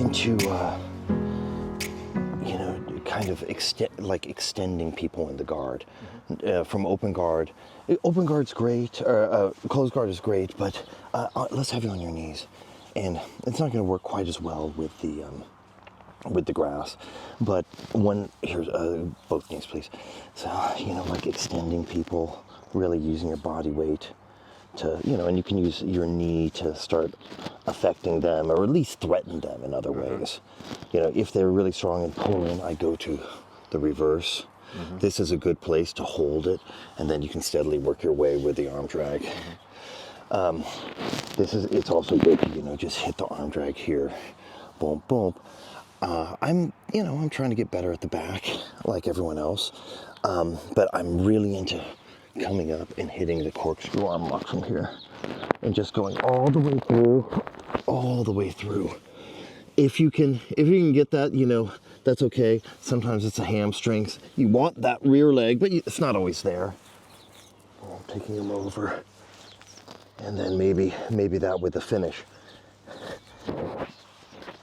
into kind of extending people in the guard. From open guard. Open guard's great, or closed guard is great, but let's have you on your knees. And it's not going to work quite as well with the grass. But here's both knees, please. So, like extending people, really using your body weight to, and you can use your knee to start affecting them, or at least threaten them in other ways. If they're really strong and pull in, I go to the reverse. This is a good place to hold it, and then you can steadily work your way with the arm drag. It's also good to, just hit the arm drag here. Boom, boom. I'm trying to get better at the back, like everyone else. But I'm really into coming up and hitting the corkscrew arm lock from here. And just going all the way through. If you can get that, that's okay. Sometimes it's a hamstrings. You want that rear leg, but it's not always there. Oh, I'm taking him over. And then maybe that with the finish.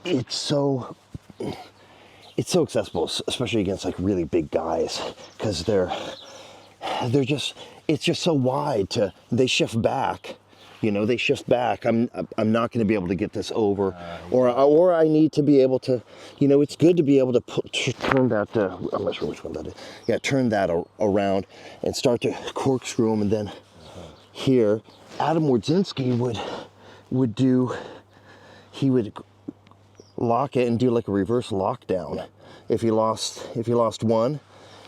It's so accessible, especially against like really big guys, because it's just so wide they shift back. They shift back. I'm not going to be able to get this over, or I need to be able to, it's good to be able to turn that. I'm not sure which one that is. Yeah, turn that around and start to corkscrew them, and then here, Adam Wardzinski would do. He would lock it and do like a reverse lockdown. If he lost one,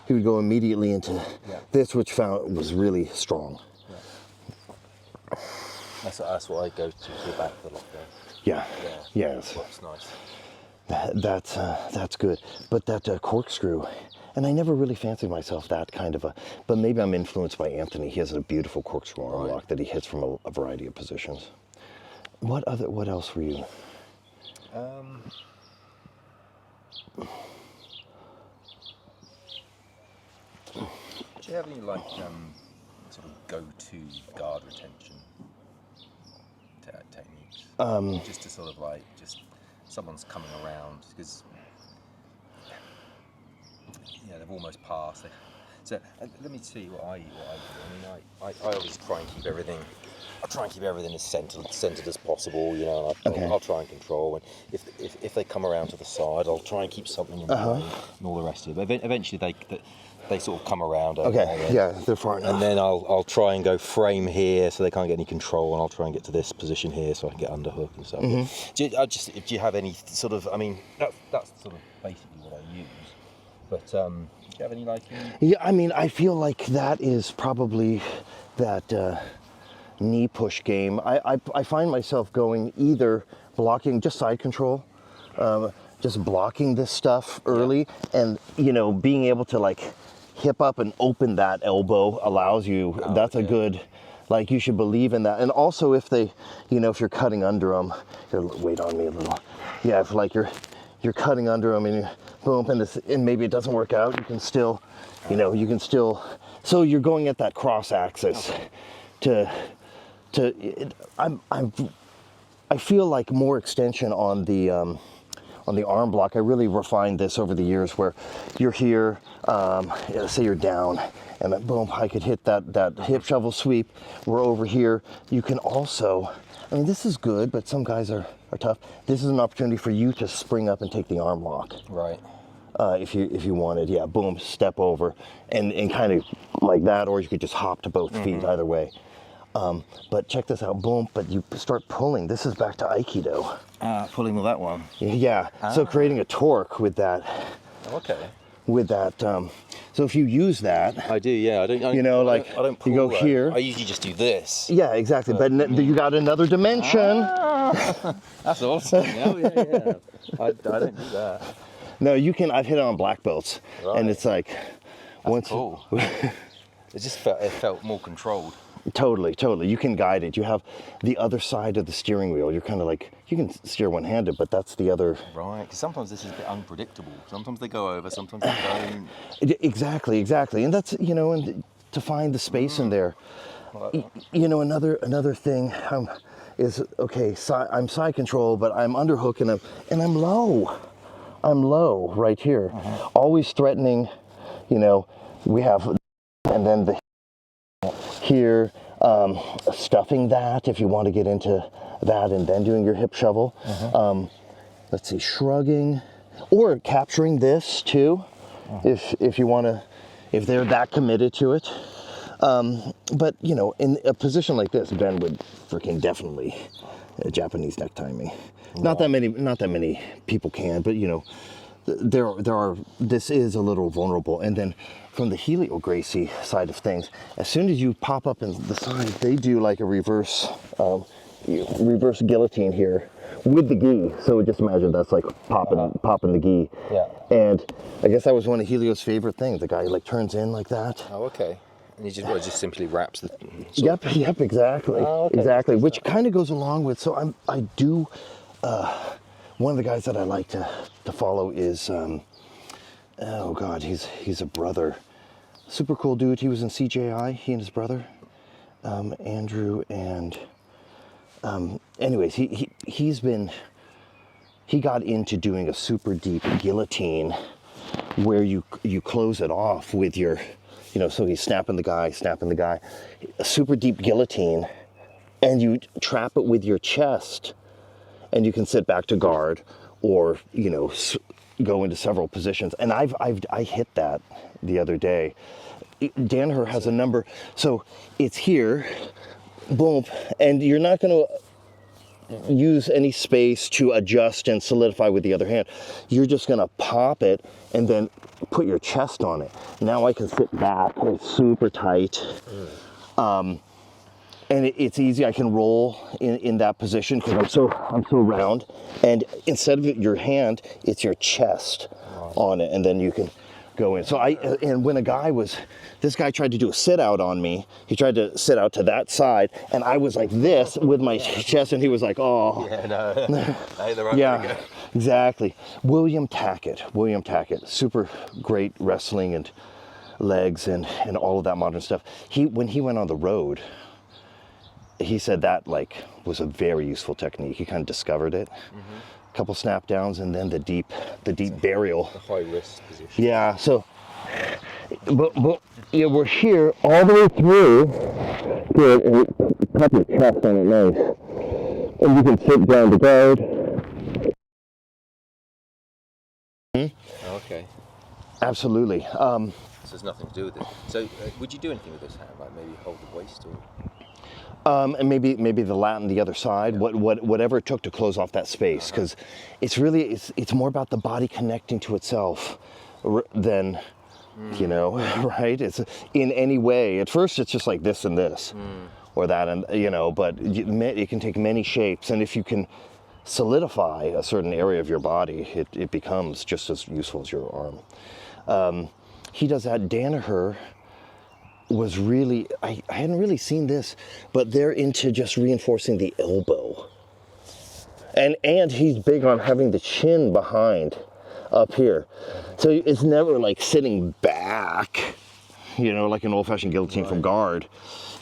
he would go immediately into this, which was really strong. Yeah. That's what I go to the back of the lockdown. Yeah. That's nice. That's good. But that corkscrew, and I never really fancied myself that kind of but maybe I'm influenced by Anthony. He has a beautiful corkscrew arm lock that he hits from a variety of positions. What else were you? Do you have any sort of go-to guard retention techniques? Just to sort of just someone's coming around because they've almost passed. So let me see what I do. I always try and keep everything. I try and keep everything as centered as possible. I'll try and control. And if they come around to the side, I'll try and keep something in the way and all the rest of it. But eventually they sort of come around. Okay. Yeah, they're far enough. And then I'll try and go frame here so they can't get any control, and I'll try and get to this position here so I can get underhook and stuff. Do you have any sort of? I mean, that's sort of basically what I use. But do you have any Yeah, I mean, I feel like that is probably that knee push game. I find myself going either blocking just side control, just blocking this stuff early, and being able to hip up and open that elbow allows you. That's a good. You should believe in that. And also if they, if you're cutting under them, wait on me a little. Yeah, if you're cutting under them and you boom, and maybe it doesn't work out, you can still, so you're going at that cross axis I feel like more extension on the arm block. I really refined this over the years where you're here, say you're down, and then boom, I could hit that hip shovel sweep. We're over here. You can also, this is good, but some guys are tough. This is an opportunity for you to spring up and take the arm lock. Right. If you wanted, boom, step over and kind of like that, or you could just hop to both feet, either way. But check this out, boom, but you start pulling. This is back to Aikido. Pulling with that one. Yeah, so creating a torque with that. Okay. With that, so if you use that. I do, yeah. I don't pull, you go here. I usually just do this. Yeah, exactly, but you got another dimension. That's awesome. Yeah. I don't do that. No, you can, I've hit it on black belts, and it's like, That's cool. It just felt more controlled. Totally. You can guide it. You have the other side of the steering wheel. You're kind of you can steer one-handed, but that's the other. Right, because sometimes this is a bit unpredictable. Sometimes they go over, sometimes they don't. Exactly. And that's, and to find the space in there. Another thing, is okay. I'm side control, but I'm underhook and I'm low. I'm low right here, always threatening. You know, we have, and then the here, stuffing that if you want to get into that, and then doing your hip shovel. Let's see, shrugging, or capturing this too, if you want to, if they're that committed to it. But you know, in a position like this, Ben would freaking definitely Japanese necktie me. Not that many people can, but you know, there are. This is a little vulnerable. And then from the Helio Gracie side of things, as soon as you pop up in the side, they do like a reverse guillotine here with the gi. So just imagine that's like popping the gi. Yeah. And I guess that was one of Helio's favorite things. The guy like turns in like that. Oh, okay. And he just simply wraps the. Yep, exactly. Oh, okay. Exactly, which kind of goes along with. So I do. One of the guys that I like to follow is, oh God, he's a brother, super cool dude. He was in CJI. He and his brother, Andrew, and anyways, he got into doing a super deep guillotine, where you close it off with your. You know, so he's snapping the guy, a super deep guillotine, and you trap it with your chest, and you can sit back to guard, or you know, go into several positions. And I hit that the other day. Danaher has a number, so it's here, boom, and you're not going to use any space to adjust and solidify with the other hand. You're just going to pop it and then put your chest on it. Now I can sit back. It's super tight. And it's easy. I can roll in that position because I'm so round. And instead of your hand, it's your chest on it, and then you can go in. So and when this guy tried to do a sit out on me. He tried to sit out to that side, and I was like this with my chest, and he was like, oh. Yeah, no. Ain't the right way to go. Exactly. William Tackett, super great wrestling and legs and all of that modern stuff. When he went on the road, he said that like was a very useful technique. He kind of discovered it. A couple snap downs, and then the deep burial. A high risk position. Yeah. So, but yeah, we're here all the way through. Good, and pop your chest on it, nice. And you can sit down to guard. Okay. Absolutely. So there's nothing to do with it. So would you do anything with this hand, like maybe hold the waist or? And maybe the lat on the other side, whatever it took to close off that space, because it's really it's more about the body connecting to itself than you know, right? It's in any way. At first, it's just like this and this, or that, and you know. But it can take many shapes, and if you can solidify a certain area of your body, it becomes just as useful as your arm. He does that. Danaher was really, I hadn't really seen this, but they're into just reinforcing the elbow. And he's big on having the chin behind up here. So it's never like sitting back, you know, like an old-fashioned guillotine from guard.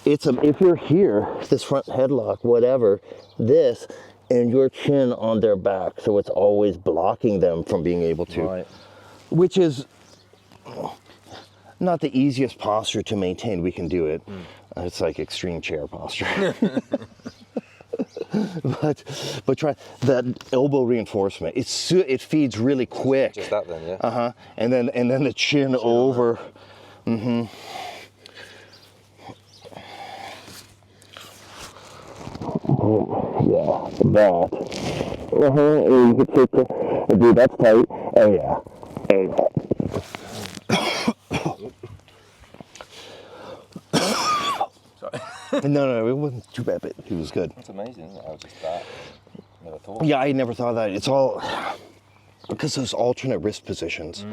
It's if you're here, this front headlock, whatever, this, and your chin on their back, so it's always blocking them from being able to. Right. Which is not the easiest posture to maintain. We can do it. It's like extreme chair posture. but try that elbow reinforcement. It feeds really quick. Just that then, yeah. And then the chin over. Yeah, that. You can take dude, that's tight. Oh yeah. Sorry. No, it wasn't too bad, but it was good. That's amazing, isn't it? I was just that. Never thought. Yeah, I never thought of that. It's all because those alternate wrist positions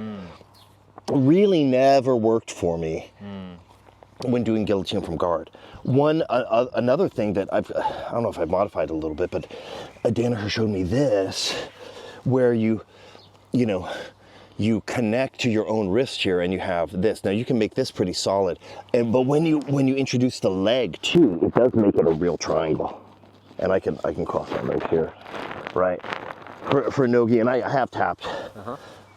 really never worked for me when doing guillotine from guard. Another thing that I don't know if I've modified a little bit, but Danaher showed me this, where you connect to your own wrist here, and you have this. Now you can make this pretty solid, but when you introduce the leg too, it does make it a real triangle. and I can cross that right here, right? For no-gi, and I have tapped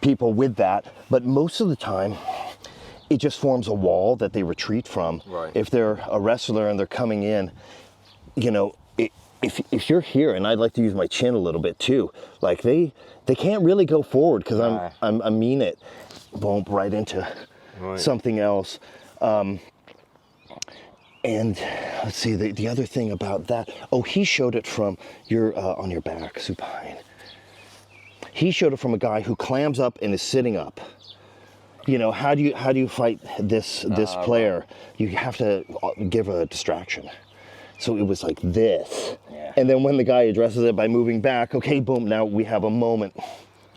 people with that, but most of the time, it just forms a wall that they retreat from. Right. If they're a wrestler and they're coming in, you know, if you're here, and I'd like to use my chin a little bit too, like they can't really go forward because I mean it, bump right into something else. And let's see, the other thing about that, oh, he showed it from your on your back, supine. He showed it from a guy who clams up and is sitting up. You know, how do you fight this player? You have to give a distraction. So it was like this. Yeah. And then when the guy addresses it by moving back, okay, boom, now we have a moment.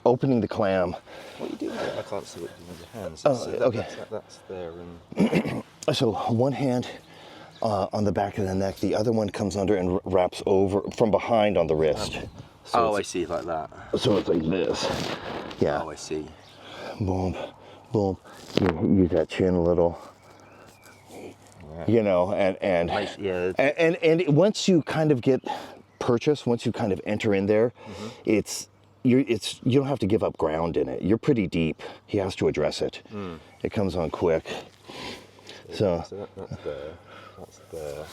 Opening the clam. What are you doing with it? I can't see what you do with your hands. Oh, okay. That's there. So one hand on the back of the neck, the other one comes under and wraps over from behind on the wrist. So I see, like that. So it's like this. Yeah. Oh, I see. Boom, boom. You use that chin a little. You know, and once you kind of get purchased, once you kind of enter in there, you don't have to give up ground in it. You're pretty deep. He has to address it. It comes on quick. So that's there. That's there.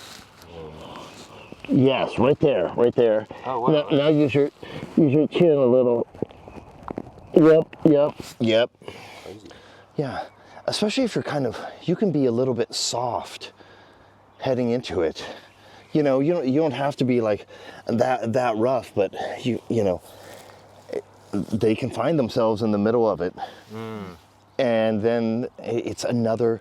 Yes, right there, right there. Oh, wow. Now use your chin a little. Yep. Crazy. Yeah, especially if you can be a little bit soft heading into it. You know, you don't have to be like that rough, but you know, they can find themselves in the middle of it, and then it's another.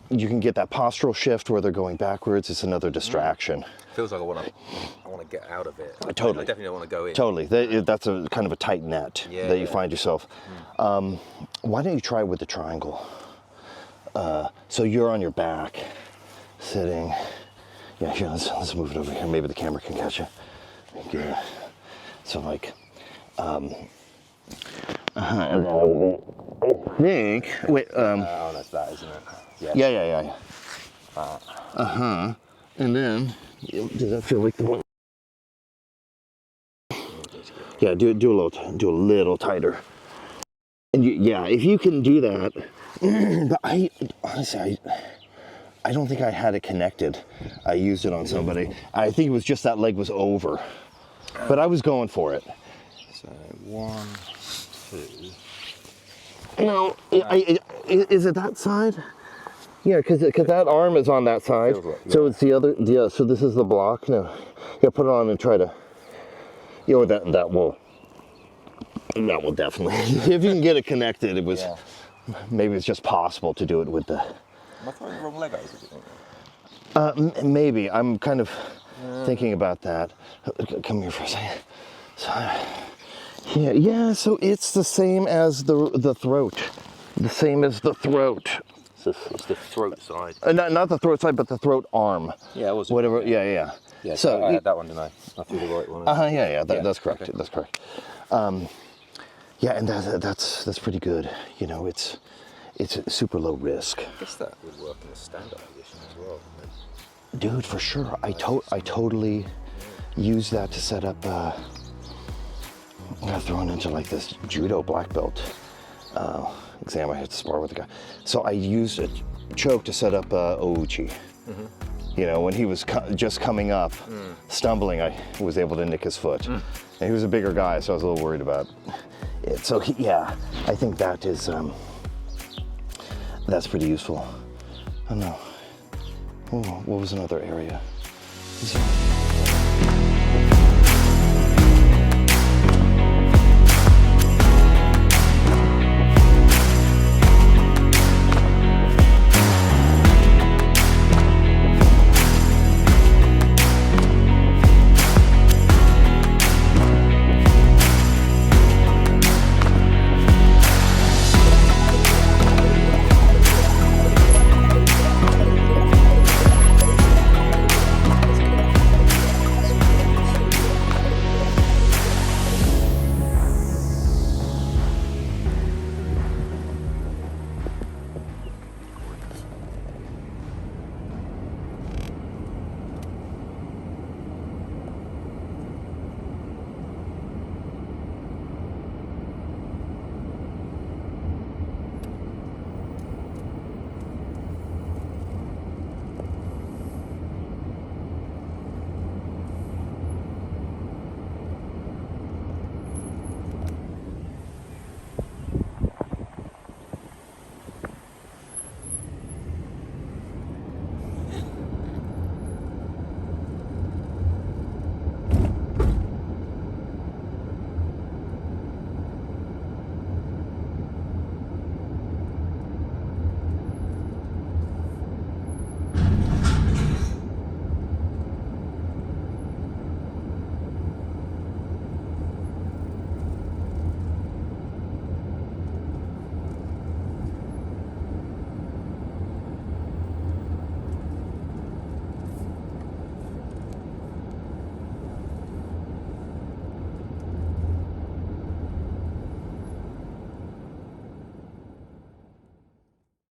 You can get that postural shift where they're going backwards. It's another distraction. Feels like I want to get out of it. Totally. I definitely don't want to go in. Totally. That's a kind of a tight net that you find yourself. Why don't you try with the triangle? So you're on your back, sitting. Yeah, here, let's move it over here. Maybe the camera can catch you. Good. So like, I think. Wait. Oh, that's that, isn't it? Yeah. And then, does that feel like the one? Yeah, do a little tighter. And if you can do that, but honestly, I don't think I had it connected. I used it on somebody. I think it was just that leg was over, but I was going for it. So 1, 2. No, is it that side? Yeah, because that arm is on that side. Like, so it's the other. Yeah. So this is the block. No, yeah. Put it on and try to. You know that will definitely. If you can get it connected, it was. Yeah. Maybe it's just possible to do it with the. Am I throwing the wrong leg over? Do you think? Maybe I'm kind of thinking about that. Come here for a second. So, yeah. So it's the same as the throat. The same as the throat. It's the throat side. Not the throat side, but the throat arm. Yeah, it was. Whatever. Yeah. Yeah. So I had that one, didn't I? I threw the right one. Yeah. That's correct. Okay. That's correct. Yeah, and that's pretty good. You know, it's super low risk. I guess that would work in a stand-up position as well. Dude, for sure. I totally use that to set up. I got thrown into like this judo black belt exam. I had to spar with the guy. So I used a choke to set up Ouchi. You know, when he was just coming up, stumbling, I was able to nick his foot. And he was a bigger guy, so I was a little worried about it. So I think that is, that's pretty useful. I don't know. Oh, what was another area?